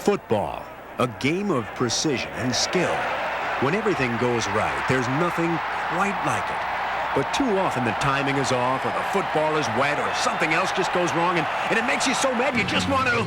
Football, a game of precision and skill. When everything goes right, there's nothing quite like it. But too often the timing is off, or the football is wet, or something else just goes wrong, and it makes you so mad you just want to...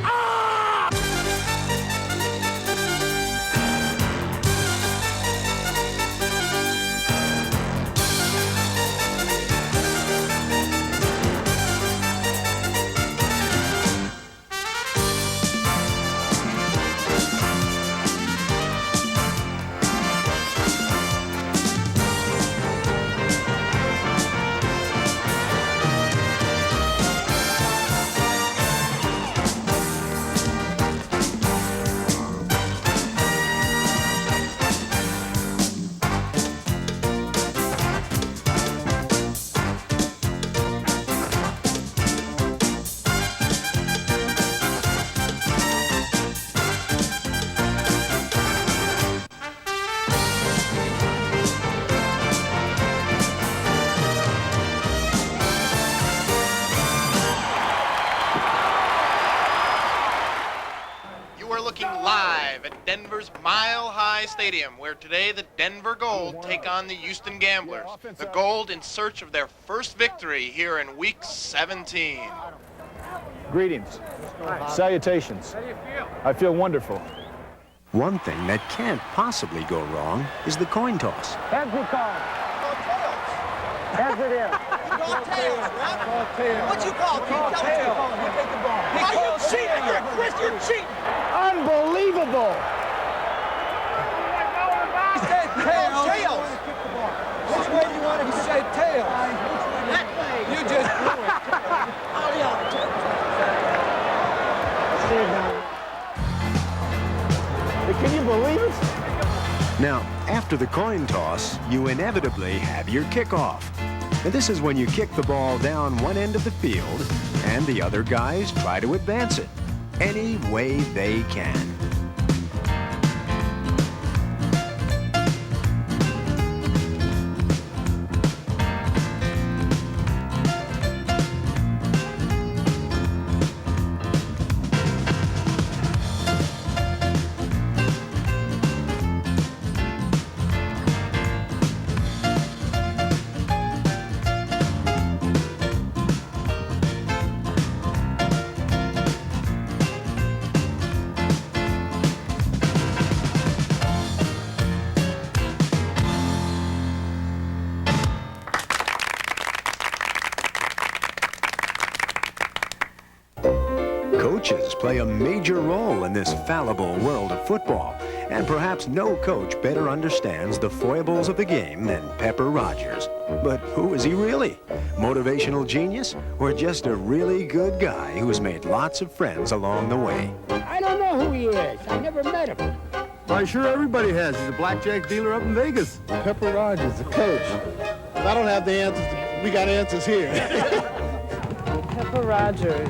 Live at Denver's Mile High Stadium, where today the Denver Gold take on the Houston Gamblers. The Gold in search of their first victory here in Week 17. Greetings. Salutations. How do you feel? I feel wonderful. One thing that can't possibly go wrong is the coin toss. Heads we call. Heads it is. Call tails, man. What you call? Call tails. You take the ball. Are you cheating? Chris, you're cheating. Unbelievable. He said tails. Tails. Which way you want it? He said tails. That way. You just blew it. All y'all. Can you believe it? Now, after the coin toss, you inevitably have your kickoff. And this is when you kick the ball down one end of the field, and the other guys try to advance it any way they can. Coaches play a major role in this fallible world of football, and perhaps no coach better understands the foibles of the game than Pepper Rogers. But who is he really? Motivational genius, or just a really good guy who's made lots of friends along the way? I don't know who he is. I never met him. Why, sure everybody has. He's a blackjack dealer up in Vegas. Pepper Rogers, the coach. If I don't have the answers, we got answers here. Pepper Rogers.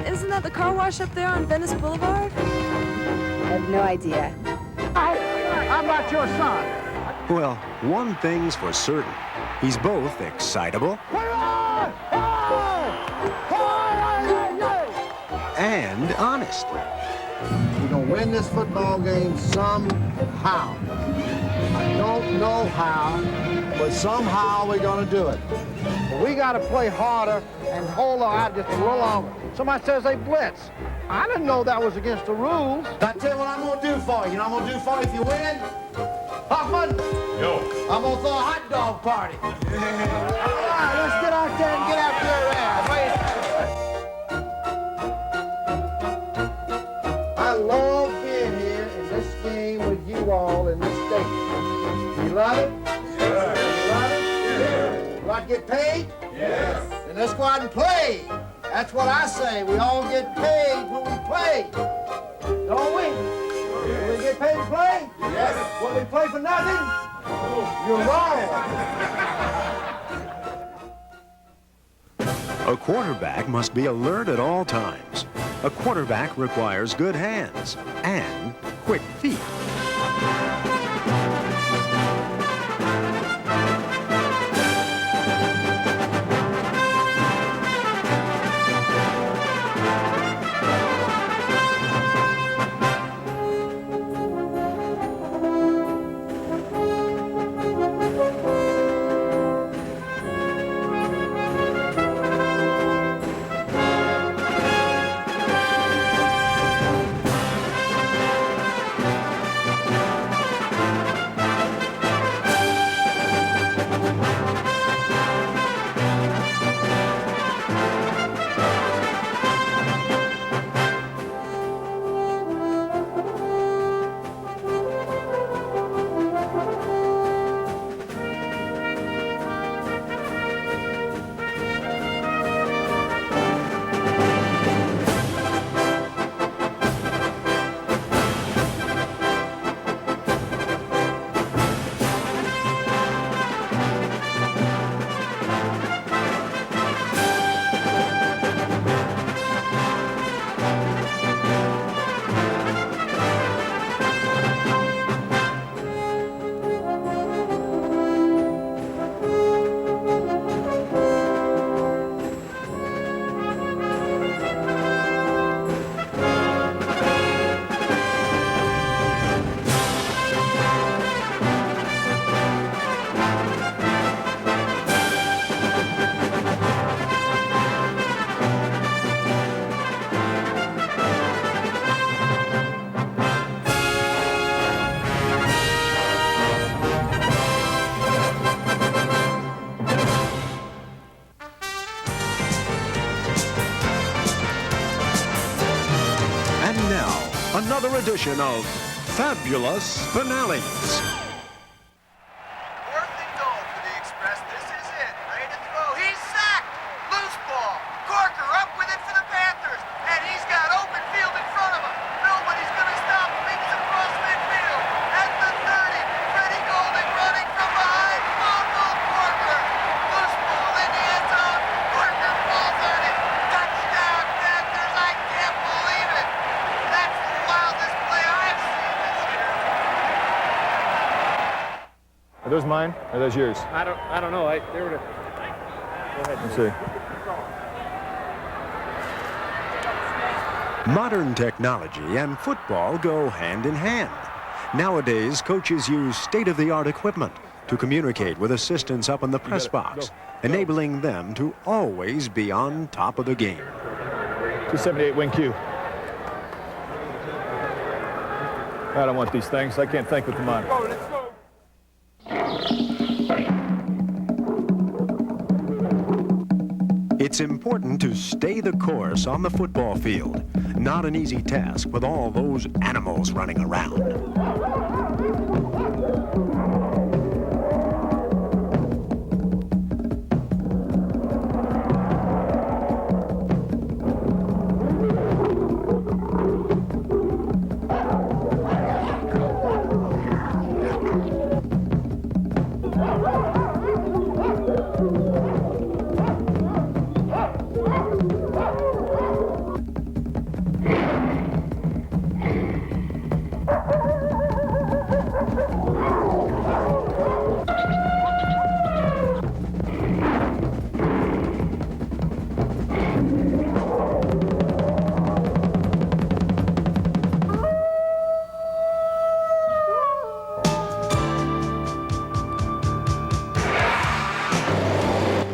Isn't that the car wash up there on Venice Boulevard? I have no idea. I'm not your son. Well, one thing's for certain. He's both excitable and honest. We're going to win this football game somehow. I don't know how, but somehow we're going to do it. But we got to play harder and hold on just a little longer. Somebody says they blitz. I didn't know that was against the rules. I tell you what I'm going to do for you. You know what I'm going to do for you if you win? Hoffman? Yo. I'm going to throw a hot dog party. All right, let's get out there and get after your ass. I love being here in this game with you all in this state. You love it? Yes. You love it? Yes. You like to get paid? Yes. Then let's go out and play. That's what I say. We all get paid when we play. Don't we? Sure. We get paid to play? Yes. When we play for nothing? You're wrong. A quarterback must be alert at all times. A quarterback requires good hands and quick feet. another edition of Fabulous Finales. 4th and goal for the Express. This is it. Ready to throw. He's sacked. Loose ball. Corker up with it for the Panthers. And he's got open field in front of him. Nobody's going to stop him. He's across midfield. At the 30. Freddie Golden running from behind. Fumble. Corker. Loose ball in the end zone. Corker falls on it. Touchdown, Panthers. I can't believe it. That's the wildest play I've seen this year. Are those mine? Or are those yours? I don't know. They were. Go ahead. Let's see. Modern technology and football go hand in hand. Nowadays, coaches use state-of-the-art equipment to communicate with assistants up in the press box, enabling them to always be on top of the game. 278 wing Q. I don't want these things. I can't think with them on. It's important to stay the course on the football field. Not an easy task with all those animals running around.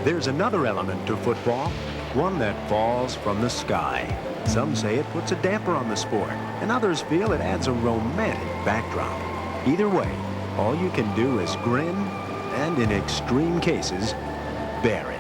There's another element to football, one that falls from the sky. Some say it puts a damper on the sport, and others feel it adds a romantic backdrop. Either way, all you can do is grin, and in extreme cases, bear it.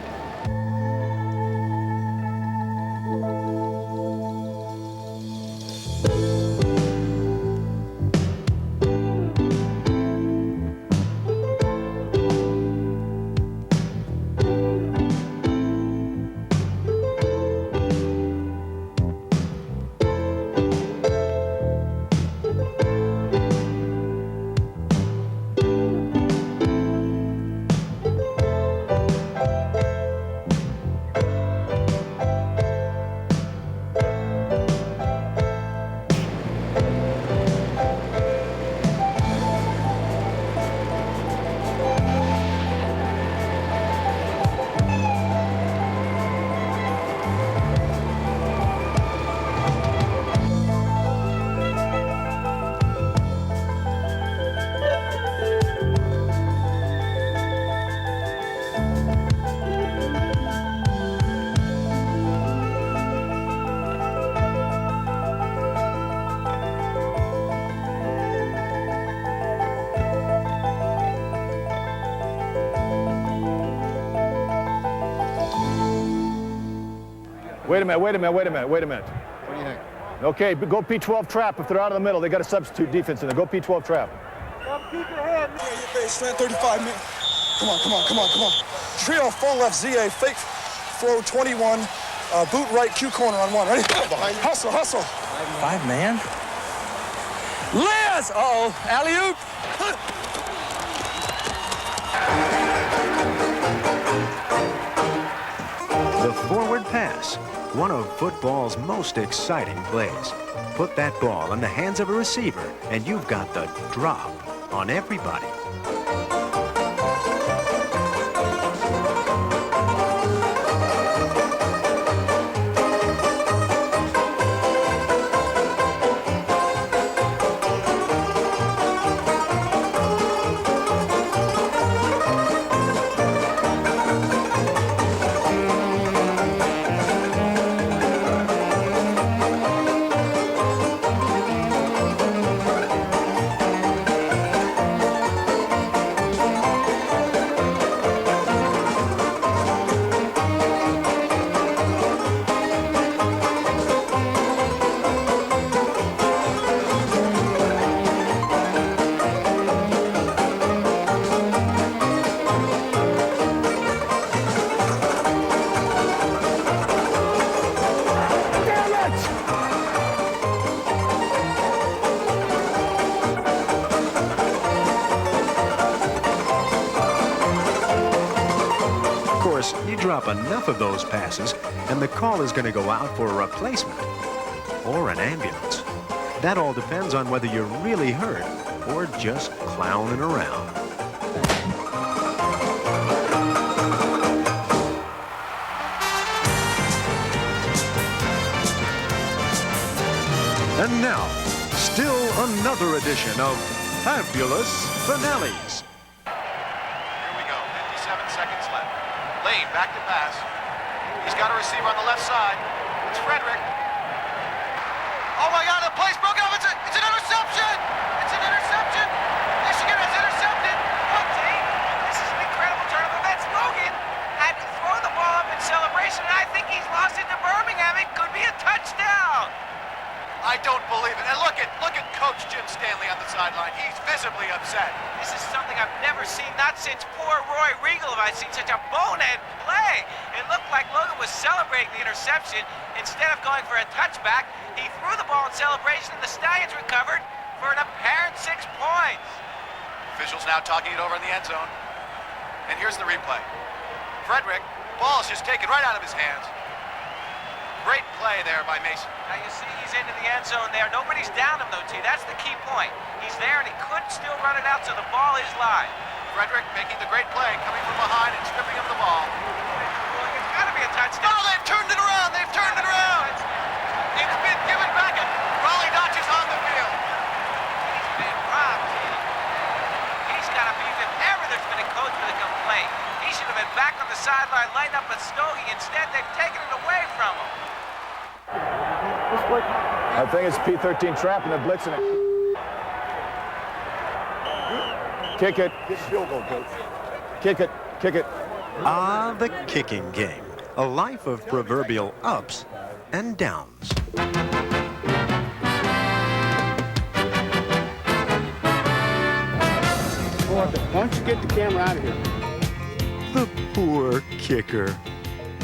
Wait a minute. What do you think? Okay, go P12 trap. If they're out of the middle, they got a substitute defense in there. Go P12 trap. Keep your head. Your face, slant 35 minutes. Come on. Trio full left, ZA, fake flow 21, boot right, Q corner on one. Ready? Hustle. 5 man. Liz! Uh-oh, alley-oop. The forward pass, one of football's most exciting plays. Put that ball in the hands of a receiver, and you've got the drop on everybody. enough of those passes, and the call is going to go out for a replacement or an ambulance. That all depends on whether you're really hurt or just clowning around. And now, still another edition of Fabulous Finales. Here we go, 57 seconds left. Lane back to pass. He's got a receiver on the left side. It's Frederick. Oh my God, the play's broken up. It's an interception. It's an interception. Michigan has intercepted. What, Dave? This is an incredible turn of events. Logan had to throw the ball up in celebration, and I think he's lost it to Birmingham. It could be a touchdown. I don't believe it. And look at Coach Jim Stanley on the sideline. He's visibly upset. This is something I've never seen, not since poor Roy Regal have I seen such a bonehead play. It looked like Logan was celebrating the interception. Instead of going for a touchback, he threw the ball in celebration, and the Stallions recovered for an apparent 6 points. Officials now talking it over in the end zone. And here's the replay. Frederick, ball's just taken right out of his hands. Great play there by Mason. Now you see he's into the end zone there. Nobody's down him though, T. That's the key point. He's there and he could still run it out, so the ball is live. Frederick making the great play, coming from behind and stripping him the ball. Well, it's got to be a touchdown. Oh, they've turned it around. They've turned it around. It's been given back. And Raleigh Dodge is on the field. He's been robbed, T. He's got to be, if ever there's been a coach with a complaint, he should have been back on the sideline, lined up with Stogie. Instead, they've taken it away from him. I think it's P13 trap and they're blitzing it. Kick it. Field goal, coach. Kick it. Kick it. Ah, the kicking game. A life of proverbial ups and downs. Why don't you get the camera out of here? The poor kicker.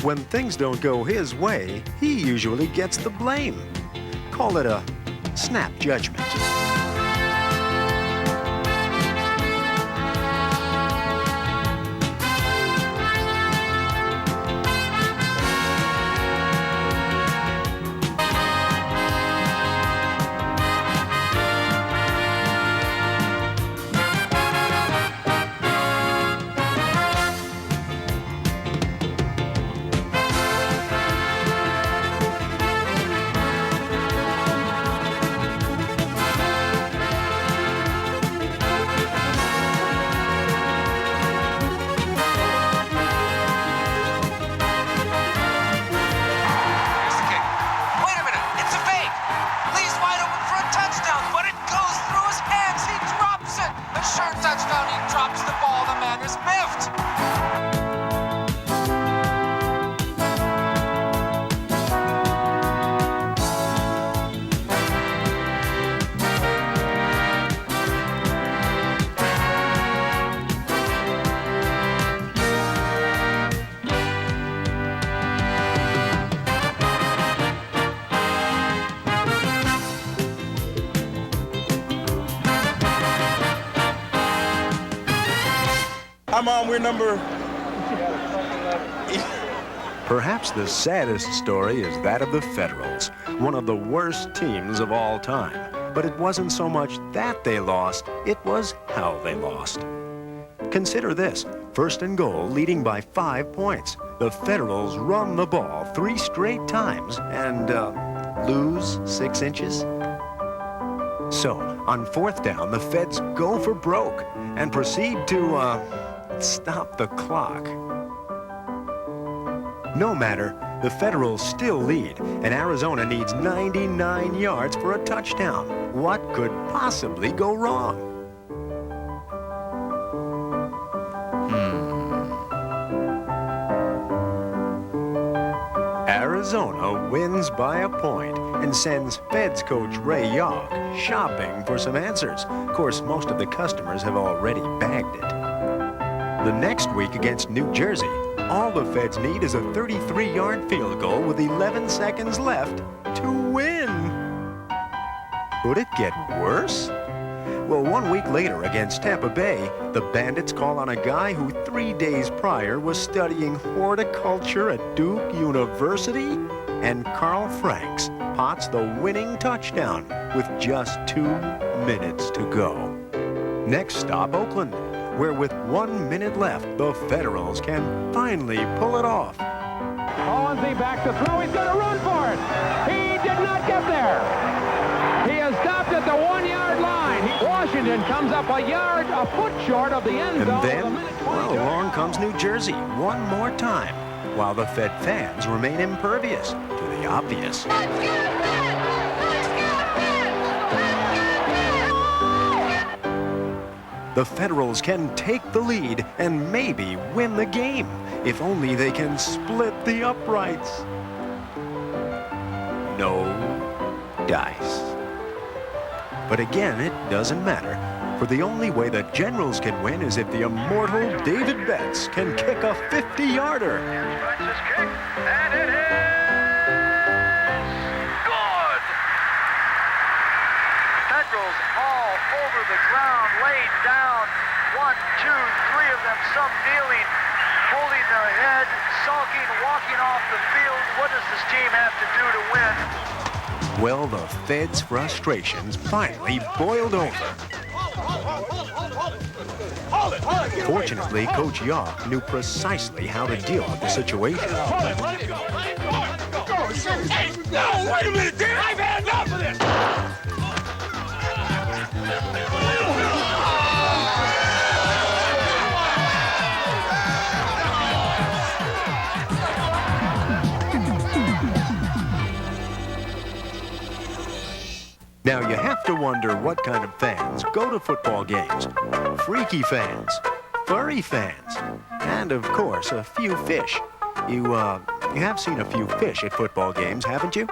When things don't go his way, he usually gets the blame. Call it a snap judgment. Hi, Mom. We're number... Perhaps the saddest story is that of the Federals, one of the worst teams of all time. But it wasn't so much that they lost, it was how they lost. Consider this, 1st and goal, leading by 5 points. The Federals run the ball 3 straight times and lose 6 inches. So, on 4th down, the Feds go for broke and proceed to, stop the clock. No matter, the Federals still lead, and Arizona needs 99 yards for a touchdown. What could possibly go wrong? Arizona wins by a point and sends Feds coach Ray Yogg shopping for some answers. Of course, most of the customers have already bagged it. The next week against New Jersey, all the Feds need is a 33-yard field goal with 11 seconds left to win. Could it get worse? Well, 1 week later against Tampa Bay, the Bandits call on a guy who 3 days prior was studying horticulture at Duke University, and Carl Franks pots the winning touchdown with just 2 minutes to go. Next stop, Oakland, where with 1 minute left, the Federals can finally pull it off. Collinsy back to throw. He's going to run for it. He did not get there. He is stopped at the 1-yard line. Washington comes up a foot short of the end zone. And then, well, along comes New Jersey one more time, while the Fed fans remain impervious to the obvious. The Federals can take the lead and maybe win the game, if only they can split the uprights. No dice. But again, it doesn't matter, for the only way the Generals can win is if the immortal David Betts can kick a 50-yarder. Here's Betts' kick, and it is good! Federals all over the ground, laid down. 1, 2, 3 of them, some kneeling, holding their head, sulking, walking off the field. What does this team have to do to win? Well, the Fed's frustrations finally boiled over. Fortunately, Coach Yaw knew precisely how to deal with the situation. Hey, no, wait a minute, Dan! I've had enough of this! Now, you have to wonder what kind of fans go to football games. Freaky fans, furry fans, and, of course, a few fish. You have seen a few fish at football games, haven't you?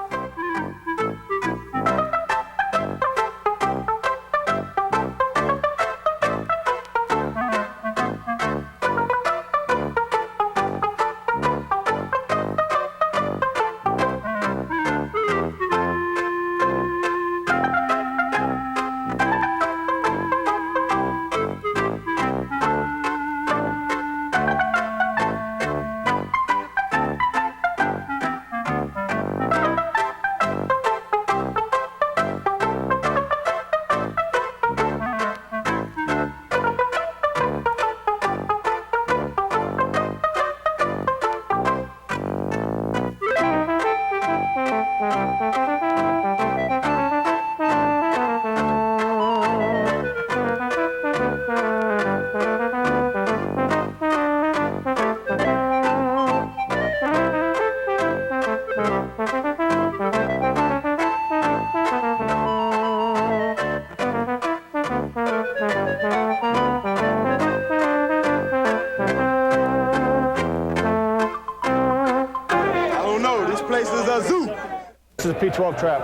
This is a P12 trap.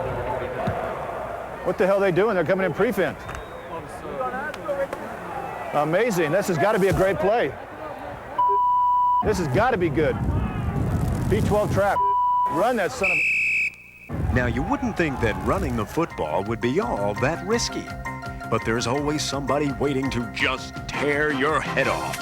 What the hell are they doing? They're coming in prevent. Amazing. This has got to be a great play. This has got to be good. P12 trap. Run that son of a... Now, you wouldn't think that running the football would be all that risky. But there's always somebody waiting to just tear your head off.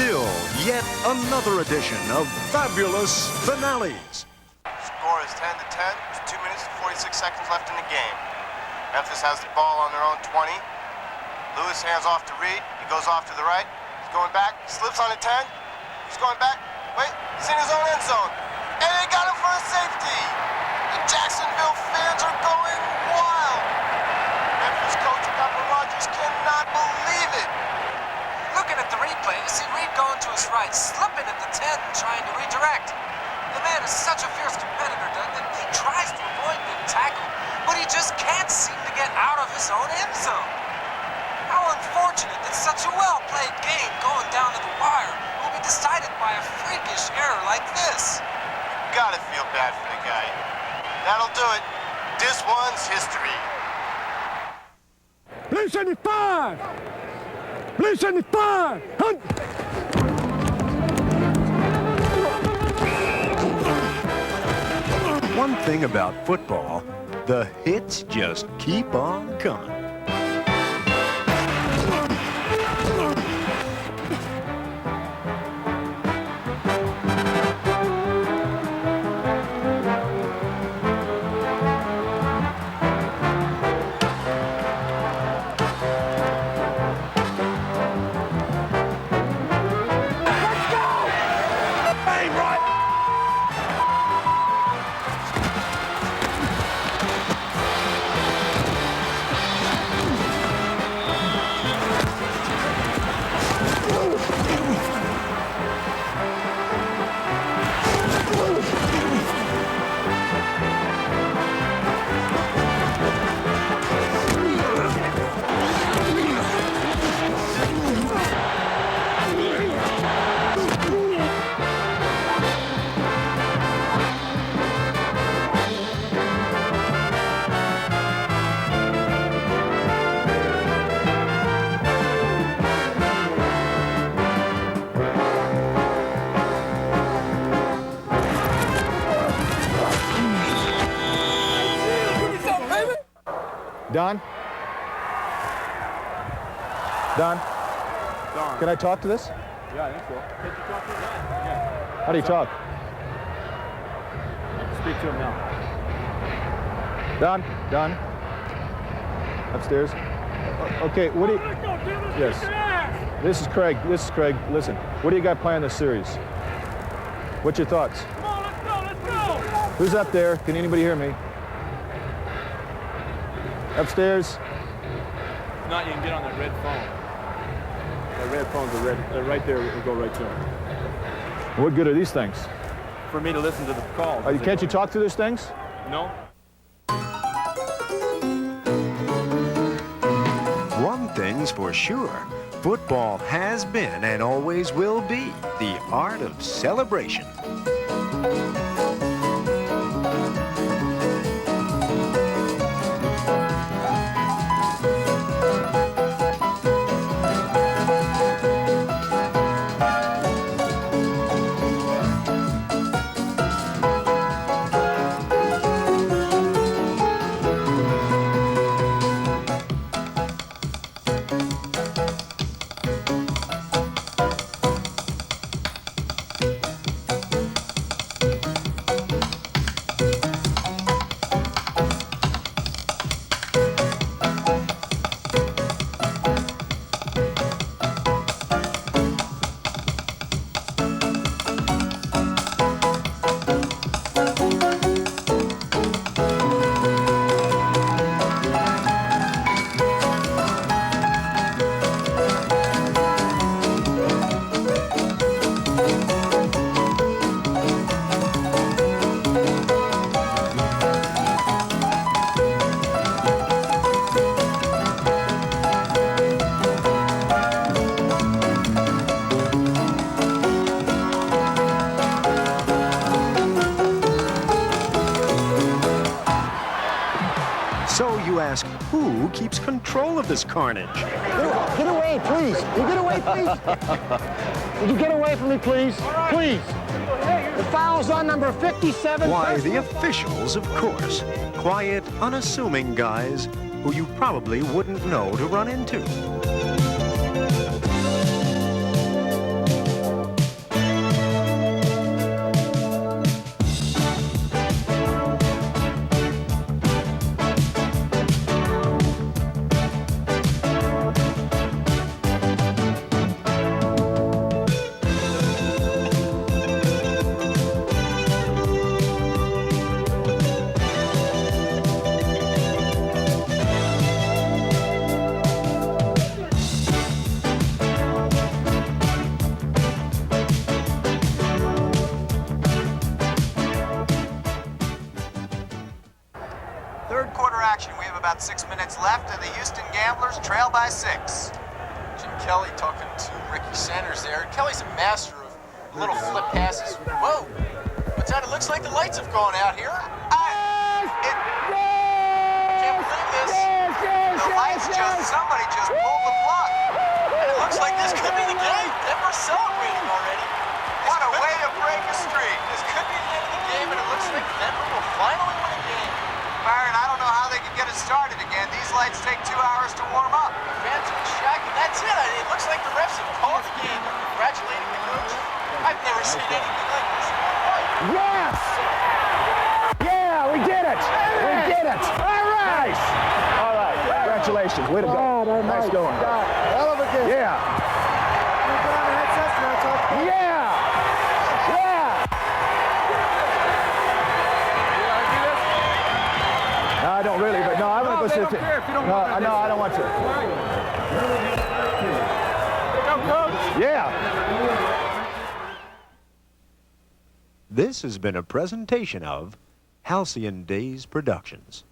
still yet another edition of Fabulous Finales. Score is 10-10. There's 2 minutes and 46 seconds left in the game. Memphis has the ball on their own 20. Lewis hands off to Reed. He goes off to the right. He's going back. Slips on a 10. He's going back. Wait, he's in his own end zone. And they got him for a safety. The Jacksonville fans are going wild. Memphis coach Pepper Rogers cannot believe it. Looking at the replay, you see Reed going to his right, slipping at the 10 and trying to redirect. The man is such a fierce competitor, Doug, that he tries to avoid being tackled, but he just can't seem to get out of his own end zone. How unfortunate that such a well-played game going down to the wire will be decided by a freakish error like this. You gotta feel bad for the guy. That'll do it. This one's history. Blue 75! Blue 75! Hunt! One thing about football, the hits just keep on coming. Don? Don? Can I talk to this? Yeah, I think so. Can you talk to him? Yeah. How do you talk? Speak to him now. Don? Don? Upstairs? Okay, what do you... Yes. This is Craig. This is Craig. Listen, what do you got planned this series? What's your thoughts? Come on, let's go, let's go! Who's up there? Can anybody hear me? Upstairs? If not, you can get on that red phone. That red phone's right there. It'll go right to him. What good are these things? For me to listen to the calls. Can't you talk through these things? No. One thing's for sure, football has been and always will be the art of celebration. So you ask, who keeps control of this carnage? Get away, please. You get away, please. Would you get away from me, please? Please. The foul's on number 57. Why, the officials, of course. Quiet, unassuming guys who you probably wouldn't know to run into. about 6 minutes left, and the Houston Gamblers trail by 6. Jim Kelly talking to Ricky Sanders there. Kelly's a master of little flip passes. Whoa! What's that? It looks like the lights have gone out here. I can't believe this. Somebody just pulled the plug. And it looks like this could be the game. Denver's celebrating already. What a way to break a streak. This could be the end of the game, and it looks like Denver will finally win a game. Byron, I don't know how they can get it started again. These lights take 2 hours to warm up. Fans are in shock, and that's it. It looks like the refs have called the game. I'm congratulating the coach. I've never seen anything like this in my life. Yes! Yeah, we did it! We did it! All right! All right. Congratulations. Way to go. Nice going. Hell of a game. Yeah. Yeah! Yeah! No, I don't really, but no, I want to go sit. don't care if you don't No, want to. no, I don't want to. Go, coach. Yeah. This has been a presentation of Halcyon Days Productions.